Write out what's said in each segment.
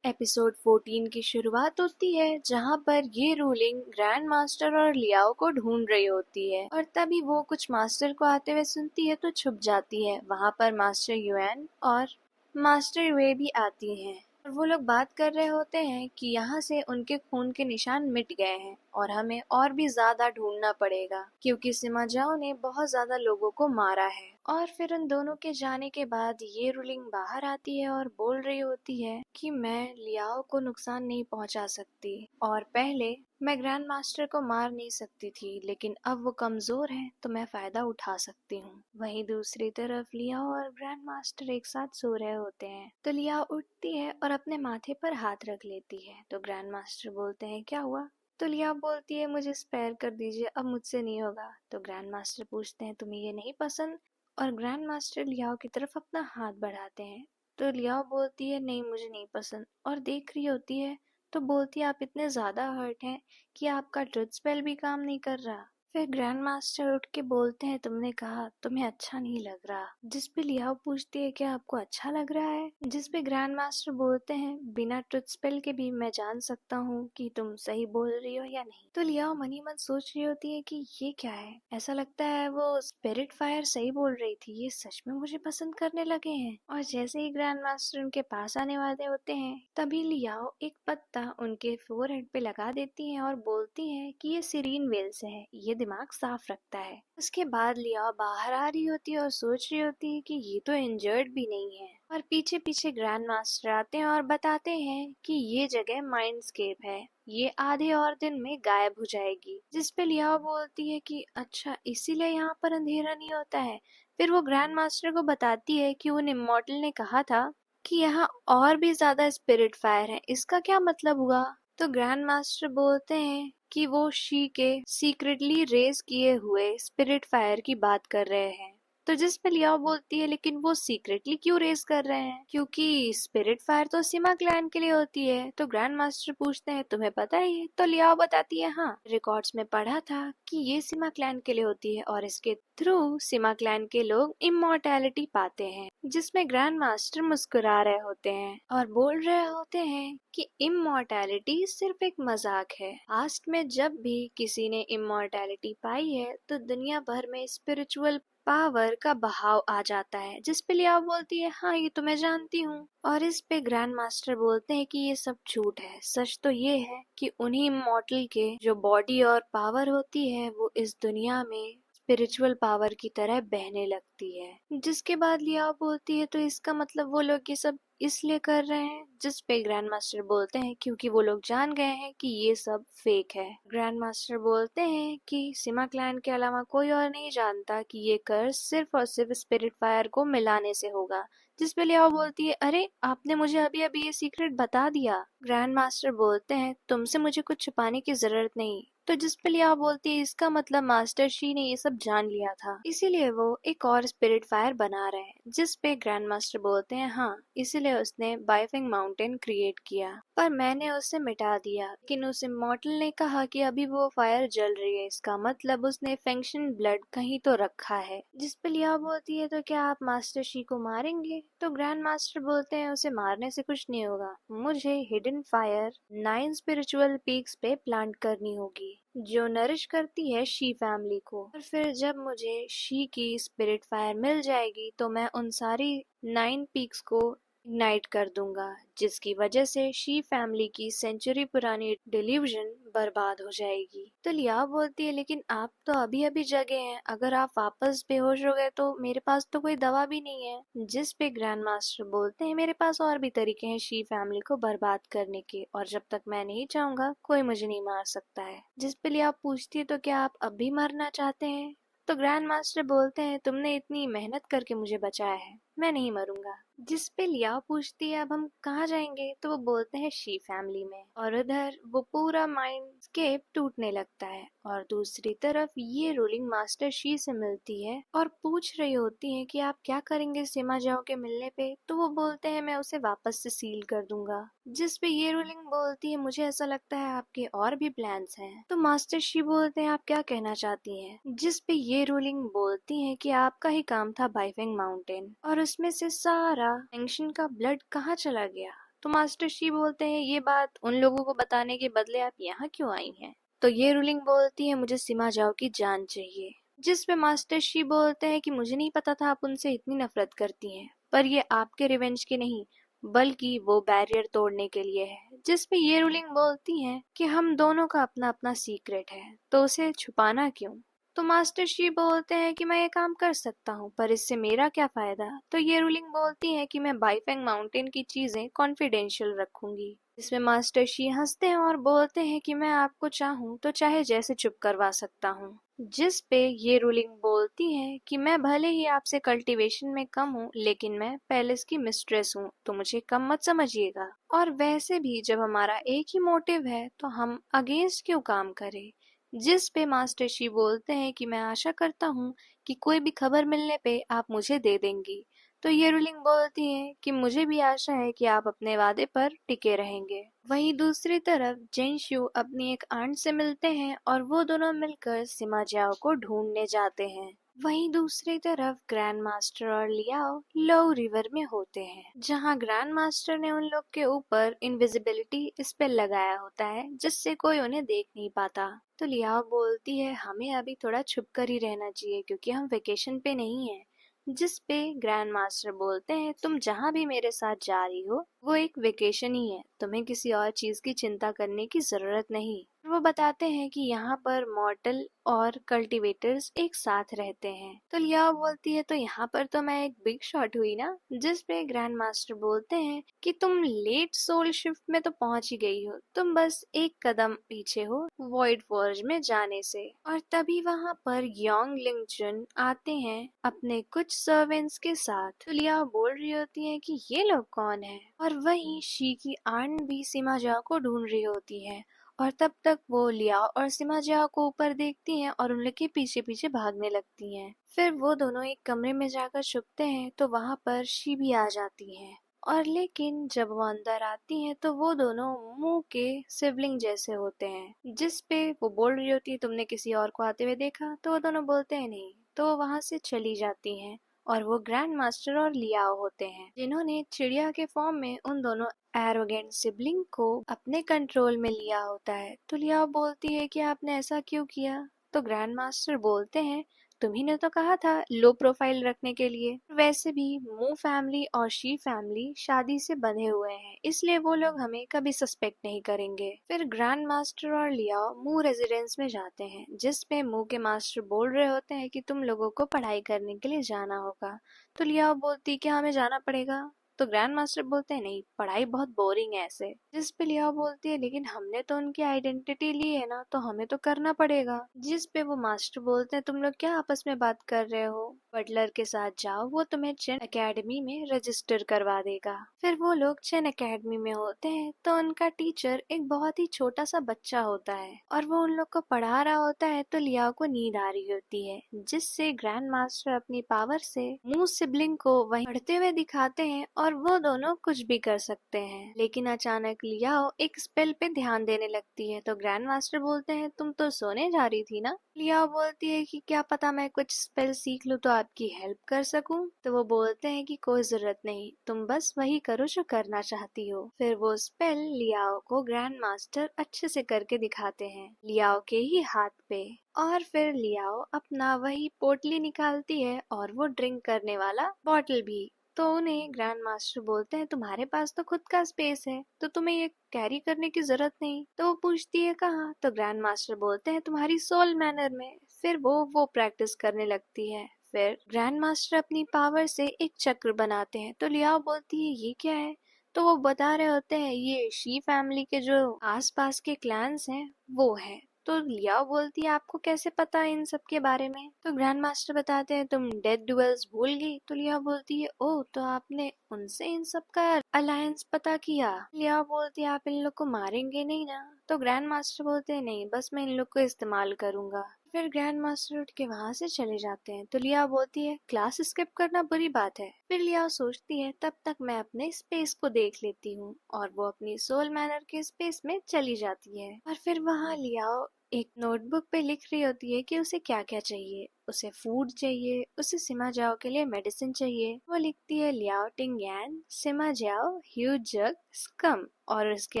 Episode 14 की शुरुआत होती है जहां पर ये रूलिंग ग्रैंड मास्टर और लियाओ को ढूंढ रही होती है और तभी वो कुछ मास्टर को आते हुए सुनती है तो छुप जाती है। वहां पर मास्टर युएन और मास्टर वे भी आती हैं और वो लोग बात कर रहे होते हैं कि यहाँ से उनके खून के निशान मिट गए हैं और हमें और भी ज्यादा ढूंढना पड़ेगा क्योंकि सिमा जाओ ने बहुत ज्यादा लोगों को मारा है। और फिर उन दोनों के जाने के बाद ये रूलिंग बाहर आती है और बोल रही होती है कि मैं लियाओ को नुकसान नहीं पहुंचा सकती और पहले मैं ग्रैंड मास्टर को मार नहीं सकती थी, लेकिन अब वो कमजोर है तो मैं फायदा उठा सकती हूँ। वहीं दूसरी तरफ लियाओ और ग्रैंड मास्टर एक साथ सो रहे होते हैं तो लियाओ उठती है और अपने माथे पर हाथ रख लेती है तो ग्रैंड मास्टर बोलते हैं क्या हुआ। तो लियाओ बोलती है मुझे स्पेयर कर दीजिए, अब मुझसे नहीं होगा। तो ग्रैंड मास्टर पूछते हैं तुम्हें ये नहीं पसंद और ग्रैंड मास्टर लियाओ की तरफ अपना हाथ बढ़ाते हैं तो लियाओ बोलती है नहीं मुझे नहीं पसंद और देख रही होती है तो बोलती है आप इतने ज्यादा हर्ट हैं कि आपका ट्रुथ स्पेल भी काम नहीं कर रहा। फिर ग्रैंड मास्टर उठ के बोलते हैं तुमने कहा तुम्हें अच्छा नहीं लग रहा, जिस पे लियाओ पूछती है क्या आपको अच्छा लग रहा है, जिस पे ग्रैंड मास्टर बोलते हैं बिना ट्रुथ स्पेल के भी मैं जान सकता हूँ कि तुम सही बोल रही हो या नहीं। तो लियाओ मन ही मन सोच रही होती है कि ये क्या है, ऐसा लगता है वो स्पिरिट फायर सही बोल रही थी, ये सच में मुझे पसंद करने लगे हैं। और जैसे ही ग्रैंड मास्टर उनके पास आने वाले होते हैं तभी लियाओ एक पत्ता उनके फोरहेड पे लगा देती हैं और बोलती हैं कि ये सिरीन वेल से है, ये दिमाग साफ रखता है। उसके बाद लियाओ बाहर आ रही होती है और सोच रही होती है कि ये तो इंजर्ड भी नहीं है और पीछे पीछे ग्रैंड मास्टर आते हैं और बताते हैं कि ये जगह माइंडस्केप है, ये आधे और दिन में गायब हो जाएगी। जिस पे लियाओ बोलती है कि अच्छा इसीलिए यहाँ पर अंधेरा नहीं होता है। फिर वो ग्रैंड मास्टर को बताती है कि उन इमॉर्टल ने कहा था कि यहाँ और भी ज्यादा स्पिरिट फायर है, इसका क्या मतलब हुआ। तो ग्रैंड मास्टर बोलते हैं कि वो शी के सीक्रेटली रेज किए हुए स्पिरिट फायर की बात कर रहे हैं। तो जिस पे लियाओ बोलती है लेकिन वो सीक्रेटली क्यों रेस कर रहे हैं, क्योंकि स्पिरिट फायर तो सिमा क्लैन के लिए होती है। तो ग्रैंड मास्टर पूछते हैं तुम्हें पता है ये, तो लियाओ बताती है हाँ रिकॉर्ड्स में पढ़ा था कि ये सिमा क्लैन के लिए होती है और इसके थ्रू सिमा क्लैन के लोग इमोर्टैलिटी पाते हैं। जिसमें ग्रैंड मास्टर मुस्कुरा रहे होते हैं और बोल रहे होते हैं कि इमोर्टैलिटी सिर्फ एक मजाक है। पास्ट में जब भी किसी ने इमोर्टैलिटी पाई है तो दुनिया भर में स्पिरिचुअल पावर का बहाव आ जाता है। जिस पे लियाओ बोलती है हाँ ये तो मैं जानती हूँ। और इस पे ग्रैंड मास्टर बोलते हैं कि ये सब झूठ है, सच तो ये है कि उन्हीं इमॉर्टल के जो बॉडी और पावर होती है वो इस दुनिया में स्पिरिचुअल पावर की तरह बहने लगती है। जिसके बाद लियाओ बोलती है तो इसका मतलब वो लोग ये सब इसलिए कर रहे हैं। जिस पे ग्रैंड मास्टर बोलते हैं क्योंकि वो लोग जान गए हैं कि ये सब फेक है। ग्रैंड मास्टर बोलते हैं कि सिमा क्लैन के अलावा कोई और नहीं जानता कि ये कर्स सिर्फ और सिर्फ स्पिरिट फायर को मिलाने से होगा। जिस पे लियाओ बोलती है अरे आपने मुझे अभी अभी ये सीक्रेट बता दिया। ग्रैंड मास्टर बोलते हैं तुमसे मुझे कुछ छुपाने की जरूरत नहीं। तो जिस पे लियाओ बोलती है इसका मतलब मास्टर शी ने ये सब जान लिया था, इसीलिए वो एक और स्पिरिट फायर बना रहे हैं। जिस पे ग्रैंड मास्टर बोलते हैं हाँ इसीलिए उसने बाइफिंग माउंटेन क्रिएट किया पर मैंने उसे मिटा दिया, लेकिन उस इमॉर्टल ने कहा कि अभी वो फायर जल रही है, इसका मतलब उसने फेंक्शन ब्लड कहीं तो रखा है। जिस पे लियाओ बोलती है तो क्या आप मास्टर शी को मारेंगे। तो ग्रैंड मास्टर बोलते हैं उसे मारने से कुछ नहीं होगा, मुझे हिडन फायर 9 स्पिरिचुअल पीक्स पे प्लांट करनी होगी जो नरिश करती है शी फैमिली को। और फिर जब मुझे शी की स्पिरिट फायर मिल जाएगी तो मैं उन सारी 9 पीक्स को इग्नाइट कर दूंगा, जिसकी वजह से शी फैमिली की सेंचुरी पुरानी डिल्यूजन बर्बाद हो जाएगी। तो लिया बोलती है लेकिन आप तो अभी अभी जगे हैं, अगर आप वापस बेहोश हो गए तो मेरे पास तो कोई दवा भी नहीं है। जिस पे ग्रैंड मास्टर बोलते हैं मेरे पास और भी तरीके हैं शी फैमिली को बर्बाद करने के और जब तक मैं नहीं चाहूंगा कोई मुझे नहीं मार सकता है। जिस पे लिया पूछती है तो क्या आप अब भी मरना चाहते हैं। तो ग्रैंड मास्टर बोलते हैं तुमने इतनी मेहनत करके मुझे बचाया है, मैं नहीं मरूंगा। जिस पे लिया पूछती है अब हम कहाँ जाएंगे तो वो बोलते हैं शी फैमिली में और उधर वो पूरा माइंडस्केप टूटने लगता है। और दूसरी तरफ ये रूलिंग मास्टर शी से मिलती है और पूछ रही होती है कि आप क्या करेंगे सिमा जाओ के मिलने पे। तो वो बोलते हैं मैं उसे वापस से सील कर दूंगा। जिस पे ये रूलिंग बोलती है मुझे ऐसा लगता है आपके और भी प्लान्स हैं। तो मास्टर शी बोलते हैं आप क्या कहना चाहती हैं। जिस पे ये रूलिंग बोलती है कि आपका ही काम था बाइफिंग माउंटेन और उसमें से सारा टेंशन का ब्लड कहाँ चला गया। तो मास्टर शी बोलते हैं ये बात उन लोगों को बताने के बदले आप यहाँ क्यों आई हैं? तो ये रूलिंग बोलती है मुझे सिमा जाओ की जान चाहिए। जिस पे मास्टर शी बोलते हैं कि मुझे नहीं पता था आप उनसे इतनी नफरत करती हैं, पर ये आपके रिवेंज के नहीं बल्कि वो बैरियर तोड़ने के लिए है। जिस पे ये रूलिंग बोलती है कि हम दोनों का अपना अपना सीक्रेट है तो उसे छुपाना क्यों? तो मास्टर शी बोलते हैं कि मैं ये काम कर सकता हूँ पर इससे मेरा क्या फायदा? तो ये रूलिंग बोलती है कि मैं बाइफेंग माउंटेन की चीजें कॉन्फिडेंशियल रखूंगी। इसमें मास्टर शी हंसते हैं और बोलते हैं कि मैं आपको चाहूँ तो चाहे जैसे चुप करवा सकता हूँ। जिस पे ये रूलिंग बोलती है कि मैं भले ही आपसे कल्टीवेशन में कम हूँ लेकिन मैं पैलेस की मिस्ट्रेस हूँ तो मुझे कम मत समझिएगा। और वैसे भी जब हमारा एक ही मोटिव है तो हम अगेंस्ट क्यों काम करें? जिस पे मास्टर शी बोलते हैं कि मैं आशा करता हूँ कि कोई भी खबर मिलने पे आप मुझे दे देंगी। तो ये रूलिंग बोलती है कि मुझे भी आशा है कि आप अपने वादे पर टिके रहेंगे। वहीं दूसरी तरफ जेनशु अपनी एक आंट से मिलते हैं और वो दोनों मिलकर सिमा जाओ को ढूंढने जाते हैं। वहीं दूसरी तरफ ग्रैंड मास्टर और लियाओ लो रिवर में होते हैं, जहां ग्रैंड मास्टर ने उन लोग के ऊपर इनविजिबिलिटी स्पेल लगाया होता है जिससे कोई उन्हें देख नहीं पाता। तो लियाओ बोलती है हमें अभी थोड़ा छुप कर ही रहना चाहिए क्योंकि हम वेकेशन पे नहीं है। जिस पे ग्रैंड मास्टर बोलते हैं तुम जहाँ भी मेरे साथ जा रही हो वो एक वेकेशन ही है, तुम्हें किसी और चीज की चिंता करने की जरूरत नहीं। वो बताते हैं कि यहाँ पर मॉर्टल और कल्टीवेटर्स एक साथ रहते हैं। तो लिया बोलती है तो यहाँ पर तो मैं एक बिग शॉट हुई ना। जिस पे ग्रैंड मास्टर बोलते हैं कि तुम लेट सोल शिफ्ट में तो पहुंच ही गई हो, तुम बस एक कदम पीछे हो वॉइड फॉर्ज में जाने से। और तभी वहाँ पर योंग लिंगजुन आते हैं अपने कुछ सर्वेंट्स के साथ। तो लिया बोल रही होती है कि ये लोग कौन है, और वहीं शी की आंट भी सिमा जाओ को ढूंढ रही होती है। और तब तक वो लियाओ और सिमा जाओ को ऊपर देखती हैं और उन लोग के पीछे पीछे भागने लगती हैं। फिर वो दोनों एक कमरे में जाकर छुपते हैं तो वहाँ पर शी भी आ जाती है। और लेकिन जब वो अंदर आती हैं तो वो दोनों मुंह के सिबलिंग जैसे होते हैं। जिस पे वो बोल रही होती है तुमने किसी और को आते हुए देखा? तो वो दोनों बोलते हैं नहीं, तो वो वहाँ से चली जाती हैं। और वो ग्रैंड मास्टर और लियाओ होते हैं जिन्होंने चिड़िया के फॉर्म में उन दोनों एरोगेंट सिबलिंग को अपने कंट्रोल में लिया होता है। तो लियाओ बोलती है कि आपने ऐसा क्यों किया? तो ग्रैंड मास्टर बोलते हैं तुम्ही ने तो कहा था लो प्रोफाइल रखने के लिए। वैसे भी मू फैमिली और शी फैमिली शादी से बंधे हुए हैं इसलिए वो लोग हमें कभी सस्पेक्ट नहीं करेंगे। फिर ग्रैंड मास्टर और लियाओ मू रेजिडेंस में जाते हैं जिस पे मू के मास्टर बोल रहे होते हैं कि तुम लोगों को पढ़ाई करने के लिए जाना होगा। तो लियाओ बोलती क्या हमें जाना पड़ेगा? तो ग्रैंड मास्टर बोलते हैं नहीं, पढ़ाई बहुत बोरिंग है ऐसे। जिस पे लियाओ बोलती है लेकिन हमने तो उनकी आइडेंटिटी ली है ना तो हमें तो करना पड़ेगा। जिस पे वो मास्टर बोलते हैं तुम लोग क्या आपस में बात कर रहे हो, बटलर के साथ जाओ वो तुम्हें चेन एकेडमी में रजिस्टर करवा देगा। फिर वो लोग चेन एकेडमी में होते हैं तो उनका टीचर एक बहुत ही छोटा सा बच्चा होता है और वो उन लोग को पढ़ा रहा होता है। तो लियाओ को नींद आ रही होती है जिससे ग्रैंड मास्टर अपनी पावर से मूव सिबलिंग को वहीं पढ़ते हुए दिखाते हैं और वो दोनों कुछ भी कर सकते हैं। लेकिन अचानक लियाओ एक स्पेल पे ध्यान देने लगती है तो ग्रैंड मास्टर बोलते हैं तुम तो सोने जा रही थी ना। लियाओ बोलती है कि क्या पता मैं कुछ स्पेल सीख लूं तो आपकी हेल्प कर सकूं। तो वो बोलते हैं कि कोई जरूरत नहीं, तुम बस वही करो जो करना चाहती हो। फिर वो स्पेल लियाओ को ग्रैंड मास्टर अच्छे से करके दिखाते हैं लियाओ के ही हाथ पे। और फिर लियाओ अपना वही पोटली निकालती है और वो ड्रिंक करने वाला बॉटल भी। तो उन्हें ग्रैंड मास्टर बोलते हैं तुम्हारे पास तो खुद का स्पेस है तो तुम्हें ये कैरी करने की जरूरत नहीं। तो वो पूछती है कहाँ? तो ग्रैंड मास्टर बोलते हैं तुम्हारी सोल मैनर में। फिर वो प्रैक्टिस करने लगती है। फिर ग्रैंड मास्टर अपनी पावर से एक चक्र बनाते हैं तो लियाओ बोलती है ये क्या है? तो वो बता रहे होते हैं ये शी फैमिली के जो आसपास के क्लैंस हैं वो है। तो लियाओ बोलती है आपको कैसे पता इन सब के बारे में? तो ग्रैंड मास्टर बताते हैं तुम डेथ डुएल्स भूल गई? तो लियाओ बोलती है ओह तो आपने उनसे इन सब का अलायंस पता किया? लियाओ बोलती है आप इन लोग को मारेंगे नहीं ना? तो ग्रैंड मास्टर बोलते हैं नहीं, बस मैं इन लोग को इस्तेमाल करूंगा। फिर ग्रैंड मास्टर उठ के वहां से चले जाते हैं। तो लिया बोलती है क्लास स्किप करना बुरी बात है। फिर लिया सोचती है तब तक मैं अपने स्पेस को देख लेती हूँ और वो अपनी सोल मैनर के स्पेस में चली जाती है। और फिर वहाँ लियाओ एक नोटबुक पे लिख रही होती है कि उसे क्या क्या चाहिए। उसे फूड चाहिए, उसे सिमा जाओ के लिए मेडिसिन चाहिए। वो लिखती है लियाओ टिंगयान सिमा जाओ ह्यूज जग स्कम और उसके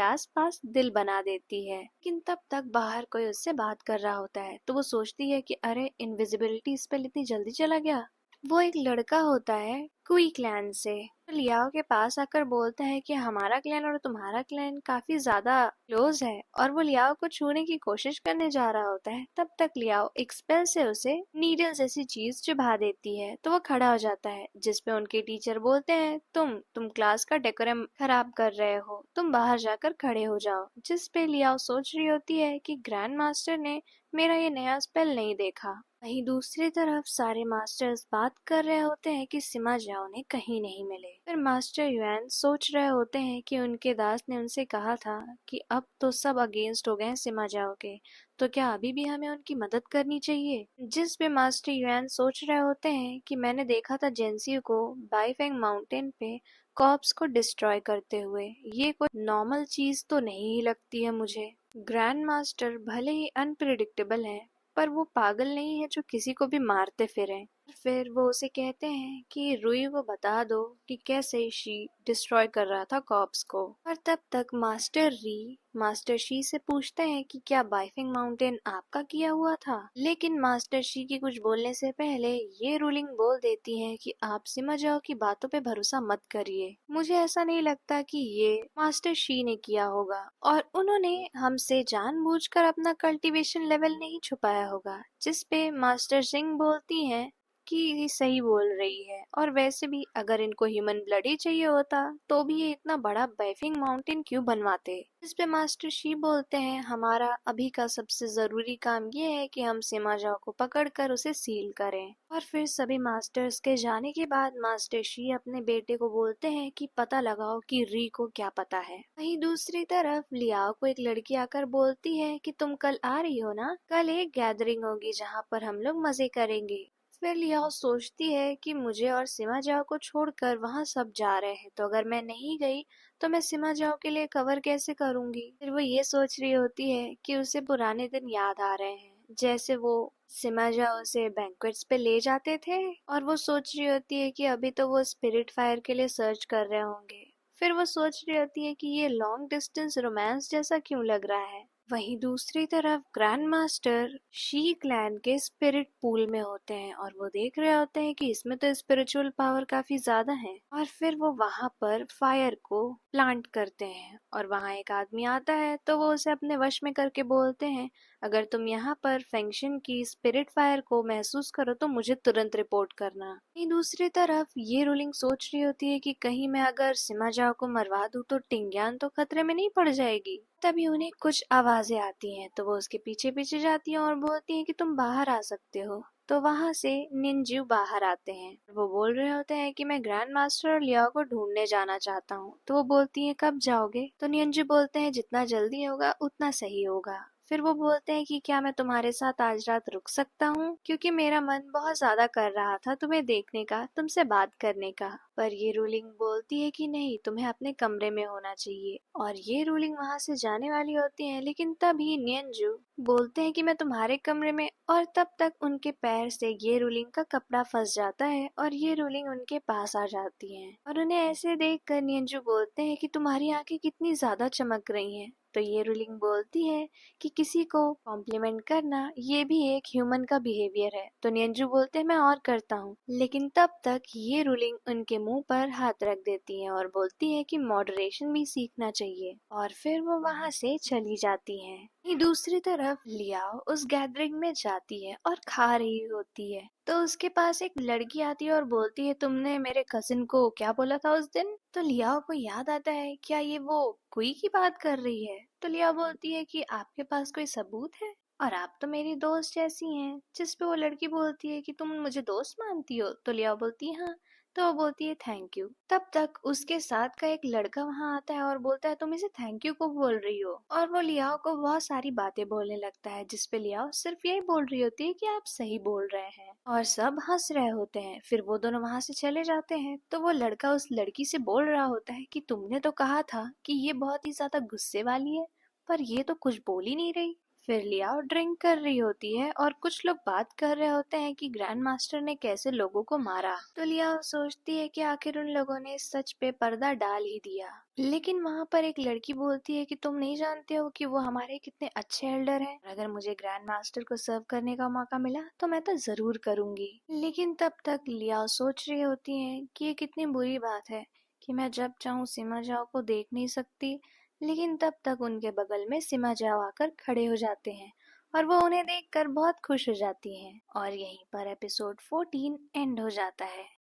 आसपास दिल बना देती है। लेकिन तब तक बाहर कोई उससे बात कर रहा होता है तो वो सोचती है कि अरे इनविजिबिलिटी स्पेल इतनी जल्दी चला गया। वो एक लड़का होता है कुई क्लैन से। तो लियाओ के पास आकर बोलता है कि हमारा क्लैन और तुम्हारा क्लैन काफी ज्यादा क्लोज है और वो लियाओ को छूने की कोशिश करने जा रहा होता है। तब तक लियाओ एक स्पेल से उसे नीडल जैसी चीज चुभा देती है तो वो खड़ा हो जाता है, जिसपे उनके टीचर बोलते हैं तुम क्लास का डेकोरम खराब कर रहे हो, तुम बाहर जाकर खड़े हो जाओ। जिसपे लियाओ सोच रही होती है कि ग्रैंड मास्टर ने मेरा ये नया स्पेल नहीं देखा। वहीं दूसरी तरफ सारे मास्टर्स बात कर रहे होते हैं कि सिमा जाओ ने कहीं नहीं मिले। फिर मास्टर युआन सोच रहे होते हैं कि उनके दास ने उनसे कहा था कि अब तो सब अगेंस्ट हो गए हैं सिमा जाओ के, तो क्या अभी भी हमें उनकी मदद करनी चाहिए। जिस पे मास्टर युआन सोच रहे होते हैं कि मैंने देखा था जेंसियो को बाइफेंग माउंटेन पे कॉप्स को डिस्ट्रॉय करते हुए, ये कोई नॉर्मल चीज तो नहीं लगती है मुझे। ग्रैंड मास्टर भले ही अनप्रिडिक्टेबल है पर वो पागल नहीं है जो किसी को भी मारते फिरे। फिर वो उसे कहते हैं कि रुई को बता दो कि कैसे शी डिस्ट्रॉय कर रहा था कॉप्स को। और तब तक मास्टर शी से पूछते हैं कि क्या बाइफिंग माउंटेन आपका किया हुआ था। लेकिन मास्टर शी की कुछ बोलने से पहले ये रूलिंग बोल देती है कि आप सिमा जाओ की बातों पे भरोसा मत करिए। मुझे ऐसा नहीं लगता कि ये मास्टर शी ने किया होगा और उन्होंने हमसे जानबूझकर अपना कल्टीवेशन लेवल नहीं छुपाया होगा। जिस पे मास्टर सिंह बोलती हैं कि ये सही बोल रही है और वैसे भी अगर इनको ह्यूमन ब्लड ही चाहिए होता तो भी ये इतना बड़ा बाइफिंग माउंटेन क्यों बनवाते। इस पे मास्टर शी बोलते हैं हमारा अभी का सबसे जरूरी काम ये है कि हम सिमा जाओ को पकड़कर उसे सील करें। और फिर सभी मास्टर्स के जाने के बाद मास्टर शी अपने बेटे को बोलते हैं कि पता लगाओ कि री को क्या पता है। वहीं दूसरी तरफ लियाओ को एक लड़की आकर बोलती है कि तुम कल आ रही हो ना, कल एक गैदरिंग होगी जहाँ पर हम लोग मजे करेंगे। फिर लियाओ सोचती है कि मुझे और सिमा जाओ को छोड़कर वहाँ सब जा रहे हैं तो अगर मैं नहीं गई तो मैं सिमा जाओ के लिए कवर कैसे करूंगी। फिर वो ये सोच रही होती है कि उसे पुराने दिन याद आ रहे हैं जैसे वो सिमा जाओ उसे बैंक्वेट्स पे ले जाते थे और वो सोच रही होती है कि अभी तो वो स्पिरिट फायर के लिए सर्च कर रहे होंगे। फिर वो सोच रही होती है कि ये लॉन्ग डिस्टेंस रोमांस जैसा क्यों लग रहा है। वहीं दूसरी तरफ ग्रैंड मास्टर शी क्लैन के स्पिरिट पूल में होते हैं और वो देख रहे होते हैं कि इसमें तो स्पिरिचुअल पावर काफी ज्यादा है। और फिर वो वहां पर फायर को प्लांट करते हैं और वहां एक आदमी आता है तो वो उसे अपने वश में करके बोलते हैं अगर तुम यहाँ पर फंक्शन की स्पिरिट फायर को महसूस करो तो मुझे तुरंत रिपोर्ट करना। वहीं दूसरी तरफ ये रूलिंग सोच रही होती है कि कहीं मैं अगर सिमा जाओ को मरवा दूं तो टिंग्यान तो खतरे में नहीं पड़ जाएगी। तभी उन्हें कुछ आवाजें आती हैं तो वो उसके पीछे पीछे जाती हैं और बोलती हैं कि तुम बाहर आ सकते हो। तो वहां से निंजू बाहर आते हैं। वो बोल रहे होते हैं कि मैं ग्रैंड मास्टर और लियाओ को ढूंढने जाना चाहता हूँ। तो वो बोलती हैं कब जाओगे। तो निंजू बोलते हैं जितना जल्दी होगा उतना सही होगा। फिर वो बोलते हैं कि क्या मैं तुम्हारे साथ आज रात रुक सकता हूँ क्योंकि मेरा मन बहुत ज्यादा कर रहा था तुम्हें देखने का, तुमसे बात करने का। पर ये रूलिंग बोलती है कि नहीं, तुम्हें अपने कमरे में होना चाहिए। और ये रूलिंग वहां से जाने वाली होती है लेकिन तभी नियंजू बोलते हैं कि मैं तुम्हारे कमरे में। और तब तक उनके पैर से ये रूलिंग का कपड़ा फंस जाता है और ये रूलिंग उनके पास आ जाती है और उन्हें ऐसे देख कर नियंजू बोलते हैं कि तुम्हारी आंखें कितनी ज्यादा चमक रही हैं। तो ये रूलिंग बोलती है कि किसी को कॉम्प्लीमेंट करना ये भी एक ह्यूमन का बिहेवियर है। तो नियंजू बोलते हैं मैं और करता हूँ। लेकिन तब तक ये रूलिंग उनके मुंह पर हाथ रख देती है और बोलती है कि मॉडरेशन भी सीखना चाहिए और फिर वो वहाँ से चली जाती है। वहीं दूसरी तरफ लियाओ उस गैदरिंग में जाती है और खा रही होती है तो उसके पास एक लड़की आती है और बोलती है तुमने मेरे कजिन को क्या बोला था उस दिन। तो लियाओ को याद आता है क्या ये वो कोई की बात कर रही है। तो लिया बोलती है कि आपके पास कोई सबूत है और आप तो मेरी दोस्त जैसी हैं। जिस पे वो लड़की बोलती है कि तुम मुझे दोस्त मानती हो। तो लिया बोलती है हाँ। तो वो बोलती है थैंक यू। तब तक उसके साथ का एक लड़का वहाँ आता है और बोलता है तुम इसे थैंक यू को बोल रही हो। और वो लियाओ को बहुत सारी बातें बोलने लगता है जिस पे लियाओ सिर्फ यही बोल रही होती है कि आप सही बोल रहे हैं और सब हंस रहे होते हैं। फिर वो दोनों वहाँ से चले जाते हैं तो वो लड़का उस लड़की से बोल रहा होता है कि तुमने तो कहा था कि ये बहुत ही ज्यादा गुस्से वाली है पर ये तो कुछ बोल ही नहीं रही। फिर लियाओ ड्रिंक कर रही होती है और कुछ लोग बात कर रहे होते हैं कि ग्रैंड मास्टर ने कैसे लोगों को मारा। तो लियाओ सोचती है कि आखिर उन लोगों ने इस सच पे पर्दा डाल ही दिया। लेकिन वहाँ पर एक लड़की बोलती है कि तुम नहीं जानते हो कि वो हमारे कितने अच्छे एल्डर हैं। अगर मुझे ग्रैंड मास्टर को सर्व करने का मौका मिला तो मैं तो जरूर करूंगी। लेकिन तब तक लियाओ सोच रही होती है कि ये कितनी बुरी बात है कि मैं जब चाहूँ सिमा जाओ को देख नहीं सकती। लेकिन तब तक उनके बगल में सिमा जाओ आकर खड़े हो जाते हैं और वो उन्हें देखकर बहुत खुश हो जाती हैं। और यहीं पर एपिसोड 14 एंड हो जाता है।